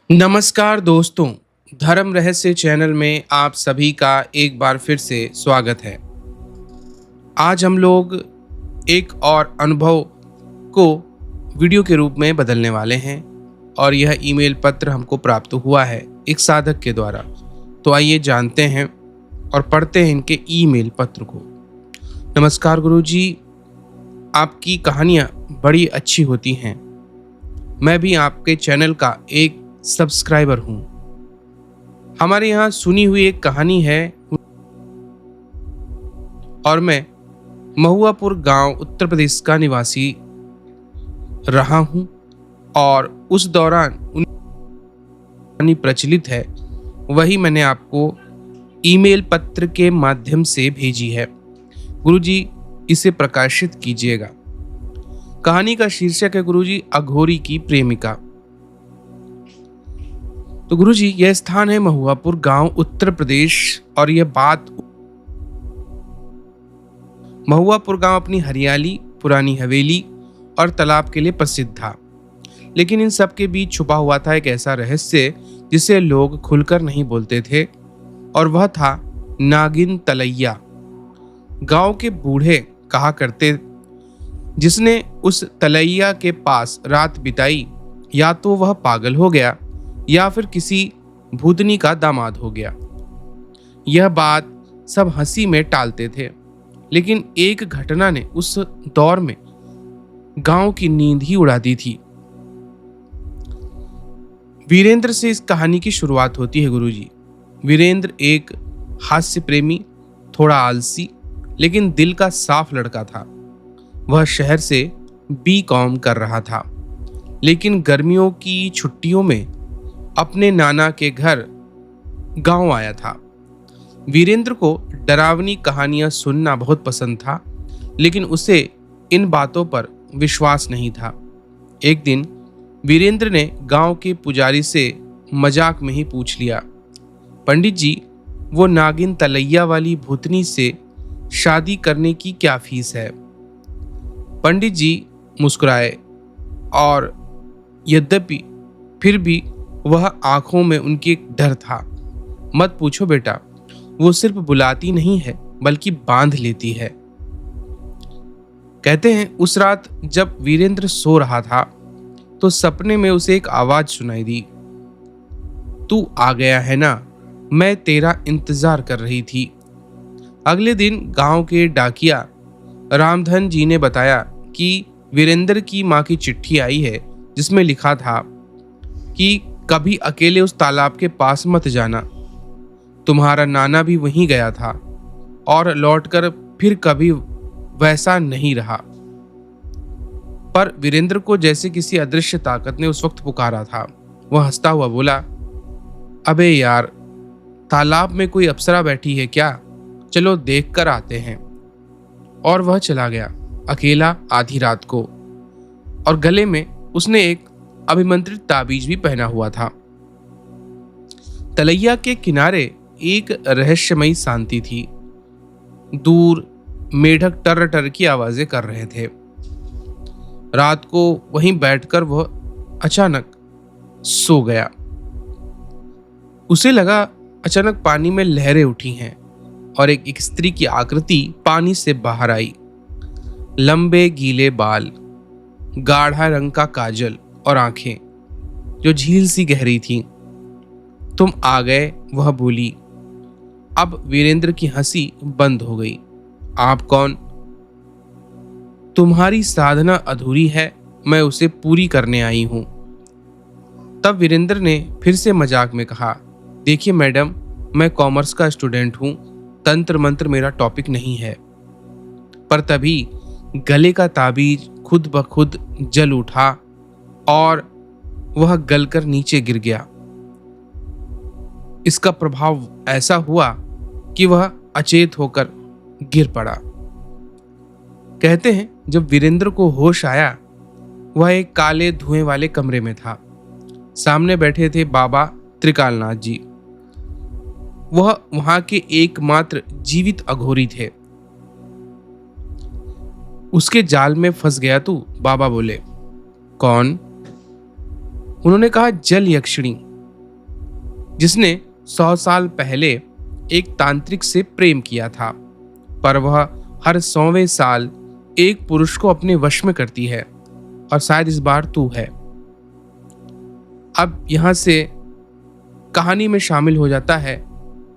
नमस्कार दोस्तों, धर्म रहस्य चैनल में आप सभी का एक बार फिर से स्वागत है। आज हम लोग एक और अनुभव को वीडियो के रूप में बदलने वाले हैं और यह ईमेल पत्र हमको प्राप्त हुआ है एक साधक के द्वारा। तो आइए जानते हैं और पढ़ते हैं इनके ईमेल पत्र को। नमस्कार गुरुजी, आपकी कहानियाँ बड़ी अच्छी होती हैं। मैं भी आपके चैनल का एक सब्सक्राइबर हूं। हमारे यहाँ सुनी हुई एक कहानी है और मैं महुआपुर गांव उत्तर प्रदेश का निवासी रहा हूं और उस दौरान कहानी प्रचलित है, वही मैंने आपको ईमेल पत्र के माध्यम से भेजी है। गुरुजी, इसे प्रकाशित कीजिएगा। कहानी का शीर्षक है गुरुजी, अघोरी की प्रेमिका। तो गुरुजी, यह स्थान है महुआपुर गांव उत्तर प्रदेश और यह बात महुआपुर गांव अपनी हरियाली, पुरानी हवेली और तालाब के लिए प्रसिद्ध था। लेकिन इन सब के बीच छुपा हुआ था एक ऐसा रहस्य जिसे लोग खुलकर नहीं बोलते थे, और वह था नागिन तलैया। गांव के बूढ़े कहा करते, जिसने उस तलैया के पास रात बिताई या तो वह पागल हो गया या फिर किसी भूतनी का दामाद हो गया। यह बात सब हंसी में टालते थे, लेकिन एक घटना ने उस दौर में गांव की नींद ही उड़ा दी थी। वीरेंद्र से इस कहानी की शुरुआत होती है गुरुजी। वीरेंद्र एक हास्य प्रेमी, थोड़ा आलसी लेकिन दिल का साफ लड़का था। वह शहर से B.Com कर रहा था, लेकिन गर्मियों की छुट्टियों में अपने नाना के घर गांव आया था। वीरेंद्र को डरावनी कहानियां सुनना बहुत पसंद था, लेकिन उसे इन बातों पर विश्वास नहीं था। एक दिन वीरेंद्र ने गांव के पुजारी से मजाक में ही पूछ लिया, पंडित जी, वो नागिन तलैया वाली भूतनी से शादी करने की क्या फीस है? पंडित जी मुस्कुराए और यद्यपि फिर भी वह आंखों में उनकी एक डर था। मत पूछो बेटा, वो सिर्फ बुलाती नहीं है बल्कि बांध लेती है। कहते हैं उस रात जब वीरेंद्र सो रहा था तो सपने में उसे एक आवाज सुनाई दी, तू आ गया है ना, मैं तेरा इंतजार कर रही थी। अगले दिन गांव के डाकिया रामधन जी ने बताया कि वीरेंद्र की मां की चिट्ठी आई है, जिसमें लिखा था कि कभी अकेले उस तालाब के पास मत जाना। तुम्हारा नाना भी वहीं गया था और लौटकर फिर कभी वैसा नहीं रहा। पर वीरेंद्र को जैसे किसी अदृश्य ताकत ने उस वक्त पुकारा था। वह हंसता हुआ बोला, अबे यार, तालाब में कोई अप्सरा बैठी है क्या? चलो देख कर आते हैं। और वह चला गया, अकेला, आधी रात को, और गले में उसने एक अभिमंत्रित ताबीज भी पहना हुआ था। तलैया के किनारे एक रहस्यमयी शांति थी। दूर मेढक टर टर की आवाजें कर रहे थे। रात को वहीं बैठकर वह अचानक सो गया। उसे लगा अचानक पानी में लहरें उठी हैं और एक स्त्री की आकृति पानी से बाहर आई। लंबे गीले बाल, गाढ़ा रंग का काजल और आंखें जो झील सी गहरी थी। तुम आ गए, वह बोली। अब वीरेंद्र की हंसी बंद हो गई। आप कौन? तुम्हारी साधना अधूरी है, मैं उसे पूरी करने आई हूं। तब वीरेंद्र ने फिर से मजाक में कहा, देखिए मैडम, मैं कॉमर्स का स्टूडेंट हूं, तंत्र मंत्र मेरा टॉपिक नहीं है। पर तभी गले का ताबीज खुद ब खुद जल उठा और वह गलकर नीचे गिर गया। इसका प्रभाव ऐसा हुआ कि वह अचेत होकर गिर पड़ा। कहते हैं जब वीरेंद्र को होश आया, वह एक काले धुएं वाले कमरे में था। सामने बैठे थे बाबा त्रिकालनाथ जी। वह वहां के एकमात्र जीवित अघोरी थे। उसके जाल में फंस गया तू, बाबा बोले। कौन? उन्होंने कहा, जल यक्षिणी, जिसने 100 साल पहले एक तांत्रिक से प्रेम किया था, पर वह हर 100वें साल एक पुरुष को अपने वश में करती है, और शायद इस बार तू है। अब यहां से कहानी में शामिल हो जाता है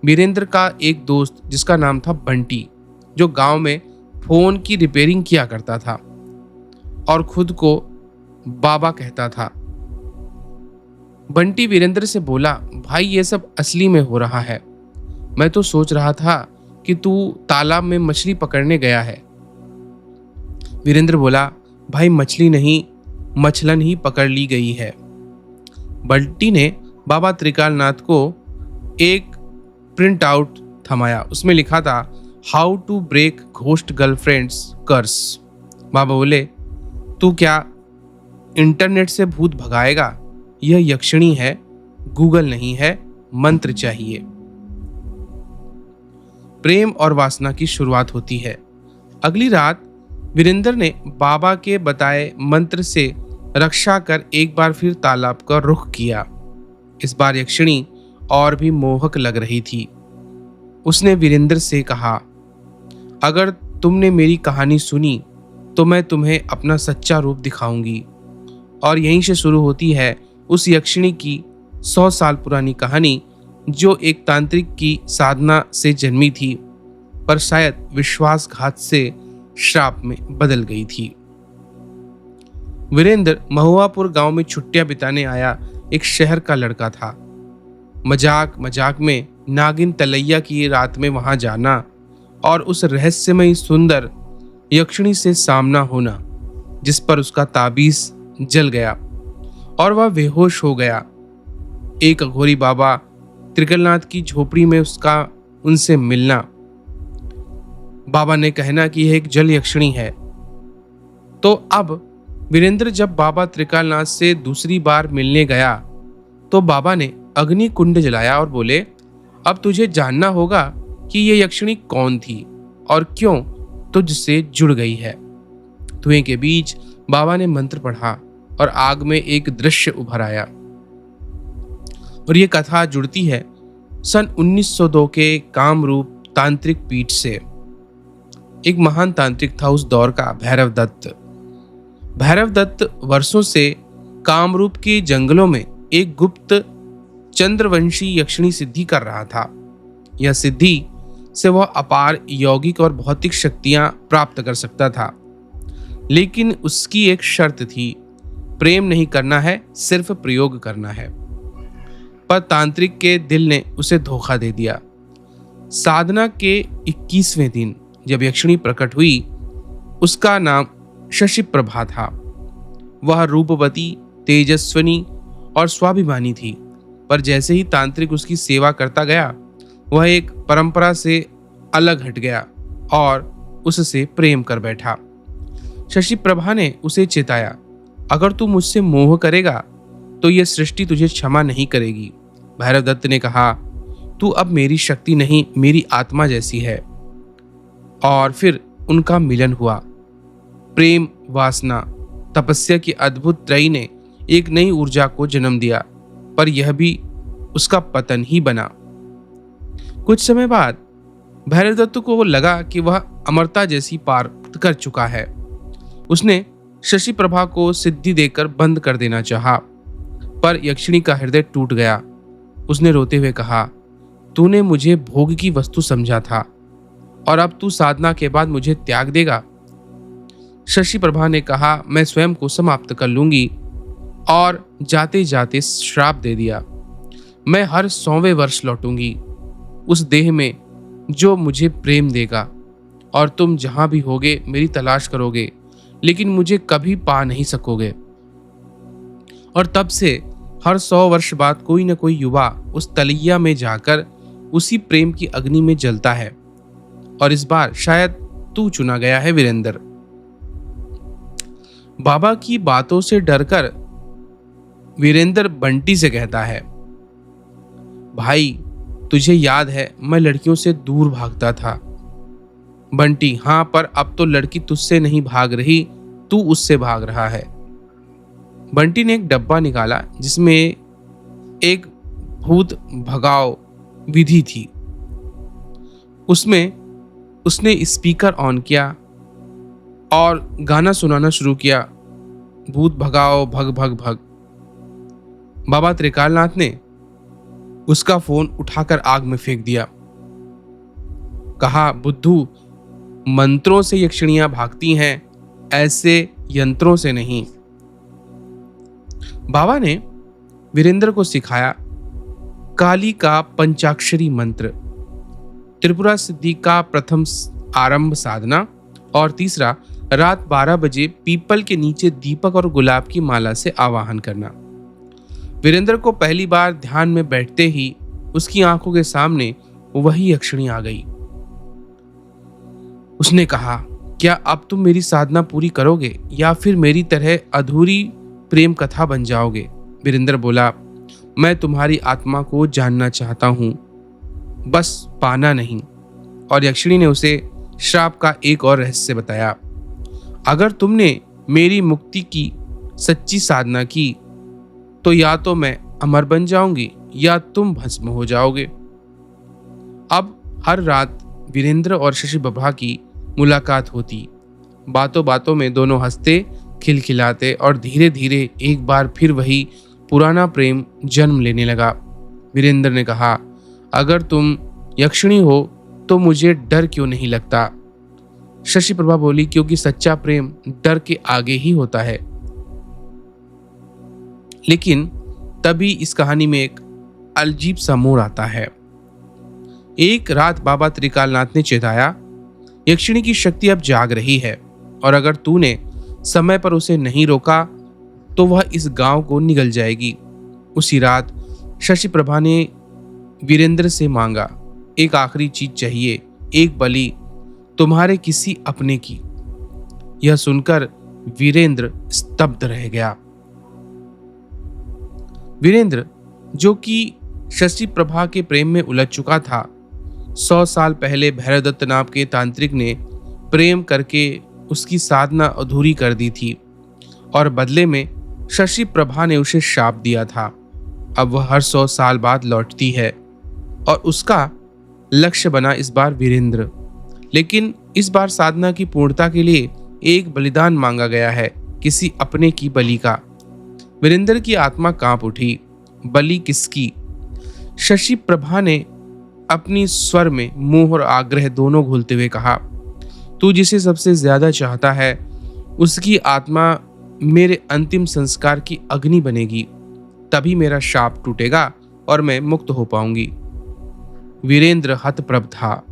वीरेंद्र का एक दोस्त जिसका नाम था बंटी, जो गांव में फोन की रिपेयरिंग किया करता था और खुद को बाबा कहता था। बंटी वीरेंद्र से बोला, भाई ये सब असली में हो रहा है। मैं तो सोच रहा था कि तू तालाब में मछली पकड़ने गया है। वीरेंद्र बोला, भाई मछली नहीं, मछलन ही पकड़ ली गई है। बंटी ने बाबा त्रिकालनाथ को एक प्रिंट आउट थमाया। उसमें लिखा था, how to break ghost girlfriends curse. बाबा बोले, तू क्या इंटरनेट से भूत भगाएगा? यह यक्षिणी है, गूगल नहीं है, मंत्र चाहिए। प्रेम और वासना की शुरुआत होती है। अगली रात वीरेंद्र ने बाबा के बताए मंत्र से रक्षा कर एक बार फिर तालाब का रुख किया। इस बार यक्षिणी और भी मोहक लग रही थी। उसने वीरेंद्र से कहा, अगर तुमने मेरी कहानी सुनी तो मैं तुम्हें अपना सच्चा रूप दिखाऊंगी। और यहीं से शुरू होती है उस यक्षिणी की 100 साल पुरानी कहानी, जो एक तांत्रिक की साधना से जन्मी थी, पर शायद विश्वासघात से श्राप में बदल गई थी। वीरेंद्र महुआपुर गांव में छुट्टियां बिताने आया एक शहर का लड़का था। मजाक मजाक में नागिन तलैया की रात में वहां जाना और उस रहस्यमयी सुंदर यक्षिणी से सामना होना, जिस पर उसका ताबीज जल गया और वह बेहोश हो गया। एक अघोरी बाबा त्रिकलनाथ की झोपड़ी में उनसे मिलना। बाबा ने कहना कि यह एक जल यक्षिणी है। तो अब वीरेंद्र जब बाबा त्रिकालनाथ से दूसरी बार मिलने गया तो बाबा ने अग्नि कुंड जलाया और बोले, अब तुझे जानना होगा कि यह यक्षिणी कौन थी और क्यों तुझसे जुड़ गई है। धुएं के बीच बाबा ने मंत्र पढ़ा और आग में एक दृश्य उभर आया। और ये कथा जुड़ती है सन 1902 के कामरूप तांत्रिक पीठ से। एक महान तांत्रिक था उस दौर का, भैरव दत्त। भैरव दत्त वर्षों से कामरूप के जंगलों में एक गुप्त चंद्रवंशी यक्षिणी सिद्धि कर रहा था। यह सिद्धि से वह अपार यौगिक और भौतिक शक्तियां प्राप्त कर सकता था, लेकिन उसकी एक शर्त थी, प्रेम नहीं करना है, सिर्फ प्रयोग करना है। पर तांत्रिक के दिल ने उसे धोखा दे दिया। साधना के 21वें दिन जब यक्षिणी प्रकट हुई, उसका नाम शशि प्रभा था। वह रूपवती, तेजस्विनी और स्वाभिमानी थी, पर जैसे ही तांत्रिक उसकी सेवा करता गया, वह एक परंपरा से अलग हट गया और उससे प्रेम कर बैठा। शशि प्रभा ने उसे चेताया, अगर तू मुझसे मोह करेगा तो यह सृष्टि तुझे क्षमा नहीं करेगी। भैरव दत्त ने कहा, तू अब मेरी शक्ति नहीं, मेरी आत्मा जैसी है। और फिर उनका मिलन हुआ। प्रेम, वासना, तपस्या की अद्भुत त्रयी ने एक नई ऊर्जा को जन्म दिया, पर यह भी उसका पतन ही बना। कुछ समय बाद भैरव दत्त को लगा कि वह अमरता जैसी पार कर चुका है। उसने शशि प्रभा को सिद्धि देकर बंद कर देना चाहा, पर यक्षिणी का हृदय टूट गया। उसने रोते हुए कहा, तूने मुझे भोग की वस्तु समझा था और अब तू साधना के बाद मुझे त्याग देगा। शशि प्रभा ने कहा, मैं स्वयं को समाप्त कर लूंगी, और जाते जाते श्राप दे दिया, मैं हर 100वें वर्ष लौटूंगी उस देह में जो मुझे प्रेम देगा, और तुम जहां भी होगे मेरी तलाश करोगे, लेकिन मुझे कभी पा नहीं सकोगे। और तब से हर 100 वर्ष बाद कोई न कोई युवा उस तलैया में जाकर उसी प्रेम की अग्नि में जलता है, और इस बार शायद तू चुना गया है वीरेंद्र। बाबा की बातों से डरकर वीरेंद्र बंटी से कहता है, भाई तुझे याद है मैं लड़कियों से दूर भागता था। बंटी, हाँ, पर अब तो लड़की तुझसे नहीं भाग रही, तू उससे भाग रहा है। बंटी ने एक डब्बा निकाला जिसमें एक भूत भगाओ विधि थी। उसमें उसने स्पीकर ऑन किया और गाना सुनाना शुरू किया, भूत भगाओ भग भग भग। बाबा त्रिकालनाथ ने उसका फोन उठाकर आग में फेंक दिया। कहा, बुद्धू, मंत्रों से यक्षिणियां भागती हैं, ऐसे यंत्रों से नहीं। बाबा ने वीरेंद्र को सिखाया काली का पंचाक्षरी मंत्र, त्रिपुरा सिद्धि का प्रथम आरंभ साधना, और तीसरा रात 12 बजे पीपल के नीचे दीपक और गुलाब की माला से आवाहन करना। वीरेंद्र को पहली बार ध्यान में बैठते ही उसकी आंखों के सामने वही यक्षिणी आ गई। उसने कहा, क्या अब तुम मेरी साधना पूरी करोगे या फिर मेरी तरह अधूरी प्रेम कथा बन जाओगे? वीरेंद्र बोला, मैं तुम्हारी आत्मा को जानना चाहता हूं, बस पाना नहीं। और यक्षिणी ने उसे श्राप का एक और रहस्य बताया। अगर तुमने मेरी मुक्ति की सच्ची साधना की तो या तो मैं अमर बन जाऊंगी या तुम भस्म हो जाओगे। अब हर रात वीरेंद्र और शशि प्रभा की मुलाकात होती। बातों बातों में दोनों हंसते खिलखिलाते और धीरे धीरे एक बार फिर वही पुराना प्रेम जन्म लेने लगा। वीरेंद्र ने कहा, अगर तुम यक्षिणी हो तो मुझे डर क्यों नहीं लगता? शशि प्रभा बोली, क्योंकि सच्चा प्रेम डर के आगे ही होता है। लेकिन तभी इस कहानी में एक अजीब सा मोड़ आता है। एक रात बाबा त्रिकालनाथ ने चेताया, यक्षिणी की शक्ति अब जाग रही है और अगर तूने समय पर उसे नहीं रोका तो वह इस गांव को निगल जाएगी। उसी रात शशि प्रभा ने वीरेंद्र से मांगा, एक आखिरी चीज चाहिए, एक बलि तुम्हारे किसी अपने की। यह सुनकर वीरेंद्र स्तब्ध रह गया। वीरेंद्र, जो कि शशि प्रभा के प्रेम में उलझ चुका था, 100 साल पहले भैरवदत्त नाम के तांत्रिक ने प्रेम करके उसकी साधना अधूरी कर दी थी और बदले में शशि प्रभा ने उसे शाप दिया था। अब वह हर 100 साल बाद लौटती है और उसका लक्ष्य बना इस बार वीरेंद्र। लेकिन इस बार साधना की पूर्णता के लिए एक बलिदान मांगा गया है, किसी अपने की बलि का। वीरेंद्र की आत्मा कांप उठी। बलि किसकी? शशि प्रभा ने अपनी स्वर में मोह और आग्रह दोनों घुलते हुए कहा, तू जिसे सबसे ज्यादा चाहता है उसकी आत्मा मेरे अंतिम संस्कार की अग्नि बनेगी, तभी मेरा शाप टूटेगा और मैं मुक्त हो पाऊंगी। वीरेंद्र हतप्रभ था।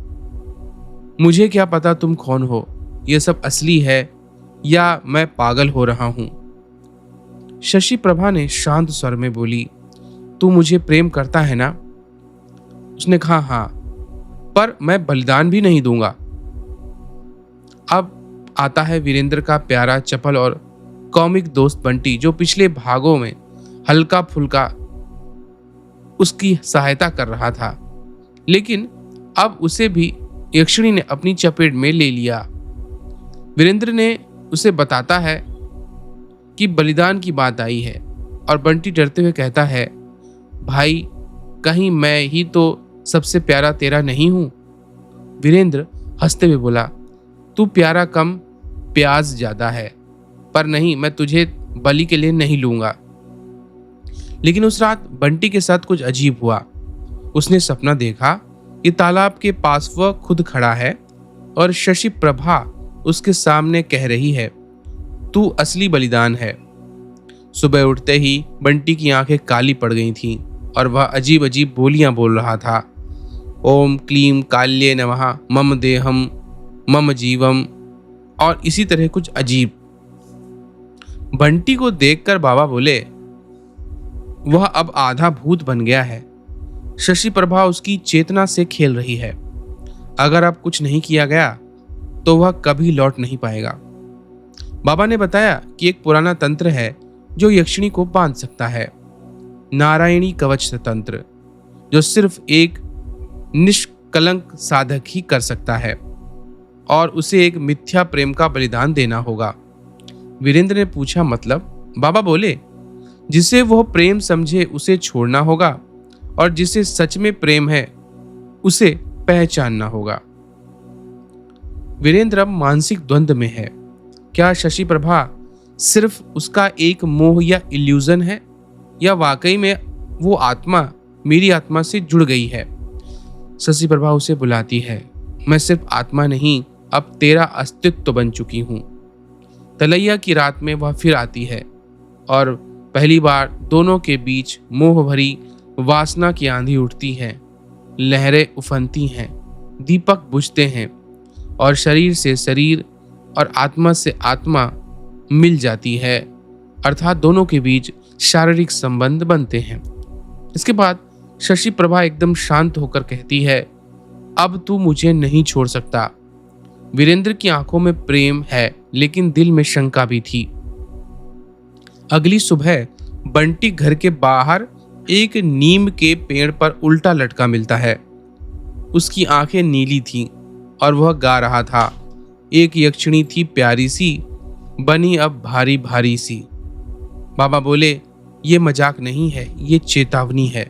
मुझे क्या पता तुम कौन हो, यह सब असली है या मैं पागल हो रहा हूं? शशि प्रभा ने शांत स्वर में बोली, तू मुझे प्रेम करता है ना? उसने कहा, हाँ, पर मैं बलिदान भी नहीं दूंगा। अब आता है वीरेंद्र का प्यारा, चपल और कॉमिक दोस्त बंटी, जो पिछले भागों में हल्का फुल्का उसकी सहायता कर रहा था, लेकिन अब उसे भी यक्षिणी ने अपनी चपेट में ले लिया। वीरेंद्र ने उसे बताता है कि बलिदान की बात आई है और बंटी डरते हुए कहता है, भाई, कहीं मैं ही तो सबसे प्यारा तेरा नहीं हूं? वीरेंद्र हंसते हुए बोला, तू प्यारा कम, प्याज ज्यादा है, पर नहीं, मैं तुझे बलि के लिए नहीं लूंगा। लेकिन उस रात बंटी के साथ कुछ अजीब हुआ। उसने सपना देखा कि तालाब के पास वह खुद खड़ा है और शशि प्रभा उसके सामने कह रही है, तू असली बलिदान है। सुबह उठते ही बंटी की आंखें काली पड़ गई थीं और वह अजीब अजीब बोलियां बोल रहा था। ओम क्लीम काल्ये नमः, मम देहम मम जीवम, और इसी तरह कुछ अजीब। बंटी को देखकर बाबा बोले, वह अब आधा भूत बन गया है। शशि प्रभा उसकी चेतना से खेल रही है। अगर अब कुछ नहीं किया गया तो वह कभी लौट नहीं पाएगा। बाबा ने बताया कि एक पुराना तंत्र है जो यक्षिणी को बांध सकता है, नारायणी कवच तंत्र, जो सिर्फ एक निष्कलंक साधक ही कर सकता है और उसे एक मिथ्या प्रेम का बलिदान देना होगा। वीरेंद्र ने पूछा, मतलब? बाबा बोले, जिसे वो प्रेम समझे उसे छोड़ना होगा। और जिसे सच में प्रेम है उसे पहचानना होगा। वीरेंद्र अब मानसिक द्वंद्व में है। क्या शशि प्रभा सिर्फ उसका एक मोह या इल्यूजन है, या वाकई में वो आत्मा मेरी आत्मा से जुड़ गई है? शशि प्रभा उसे बुलाती है। मैं सिर्फ आत्मा नहीं, अब तेरा अस्तित्व बन चुकी हूं। तलैया की रात में वह फिर आती है और पहली बार दोनों के बीच मोह भरी वासना की आंधी उठती है। लहरें उफनती हैं, दीपक बुझते हैं और शरीर से शरीर और आत्मा से आत्मा मिल जाती है, अर्थात दोनों के बीच शारीरिक संबंध बनते हैं। इसके बाद शशि प्रभा एकदम शांत होकर कहती है, अब तू मुझे नहीं छोड़ सकता। वीरेंद्र की आंखों में प्रेम है, लेकिन दिल में शंका भी थी। अगली सुबह बंटी घर के बाहर एक नीम के पेड़ पर उल्टा लटका मिलता है। उसकी आंखें नीली थीं और वह गा रहा था। एक यक्षिणी थी प्यारी सी, बनी अब भारी भारी सी। बाबा बोले, ये मजाक नहीं है, ये चेतावनी है।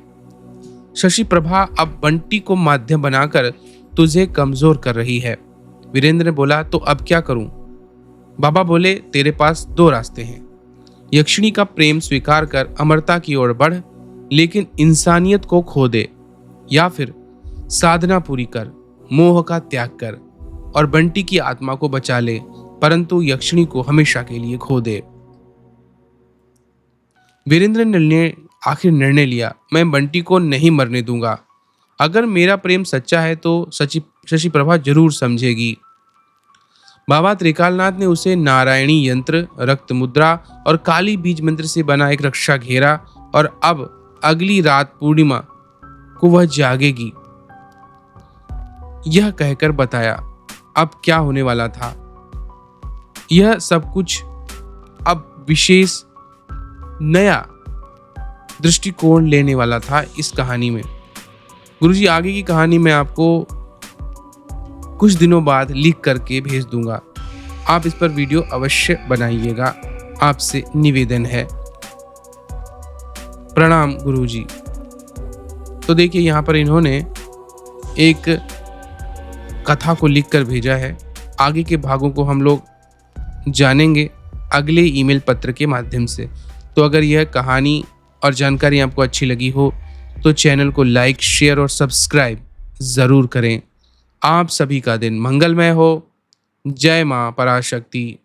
शशि प्रभा अब बंटी को माध्यम बनाकर तुझे कमजोर कर रही है। वीरेंद्र ने बोला, तो अब क्या करूं? बाबा बोले, तेरे पास दो रास्ते हैं। यक्षिणी का प्रेम स्वीकार कर अमरता की ओर बढ़, लेकिन इंसानियत को खो दे, या फिर साधना पूरी कर, मोह का त्याग कर और बंटी की आत्मा को बचा ले, परंतु यक्षिणी को हमेशा के लिए खो दे। वीरेंद्र ने आखिर निर्णय लिया, मैं बंटी को नहीं मरने दूंगा। अगर मेरा प्रेम सच्चा है तो शशि प्रभा जरूर समझेगी। बाबा त्रिकालनाथ ने उसे नारायणी यंत्र, रक्त मुद्रा और काली बीज मंत्र से बना एक रक्षा घेरा, और अब अगली रात पूर्णिमा को वह जागेगी, यह कहकर बताया। अब क्या होने वाला था? यह सब कुछ अब विशेष नया दृष्टिकोण लेने वाला था इस कहानी में। गुरुजी, आगे की कहानी मैं आपको कुछ दिनों बाद लिख करके भेज दूंगा। आप इस पर वीडियो अवश्य बनाइएगा, आपसे निवेदन है। प्रणाम गुरुजी। तो देखिए, यहाँ पर इन्होंने एक कथा को लिखकर भेजा है। आगे के भागों को हम लोग जानेंगे अगले ईमेल पत्र के माध्यम से। तो अगर यह कहानी और जानकारी आपको अच्छी लगी हो तो चैनल को लाइक, शेयर और सब्सक्राइब ज़रूर करें। आप सभी का दिन मंगलमय हो। जय मां पराशक्ति।